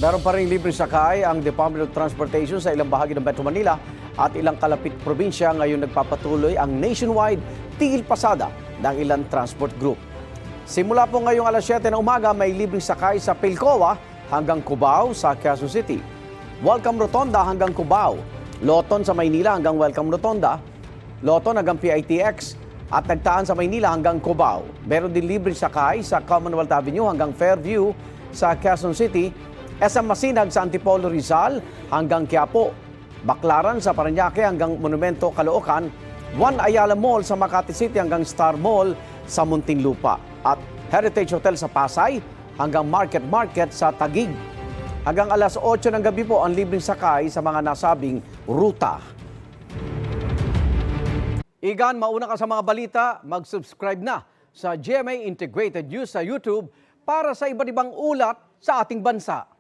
Meron pa rin libre sakay ang Department of Transportation sa ilang bahagi ng Metro Manila at ilang kalapit probinsya. Ngayon nagpapatuloy ang nationwide tigil pasada ng ilang transport group. Simula po ngayong alas 7 ng umaga, may libre sakay sa Pilcoa hanggang Cubao sa Quezon City. Welcome Rotonda hanggang Cubao. Loton sa Maynila hanggang Welcome Rotonda. Loton hanggang PITX at Nagtaan sa Maynila hanggang Cubao. Meron din libre sakay sa Commonwealth Avenue hanggang Fairview sa Quezon City. SM Masinag sa Antipolo Rizal hanggang Quiapo. Baclaran sa Parañaque hanggang Monumento Caloocan. One Ayala Mall sa Makati City hanggang Star Mall sa Muntinlupa. At Heritage Hotel sa Pasay hanggang Market sa Taguig. Hanggang alas 8 ng gabi po ang libreng sakay sa mga nasabing ruta. Igan, mauna ka sa mga balita, mag-subscribe na sa GMA Integrated News sa YouTube para sa iba't ibang ulat sa ating bansa.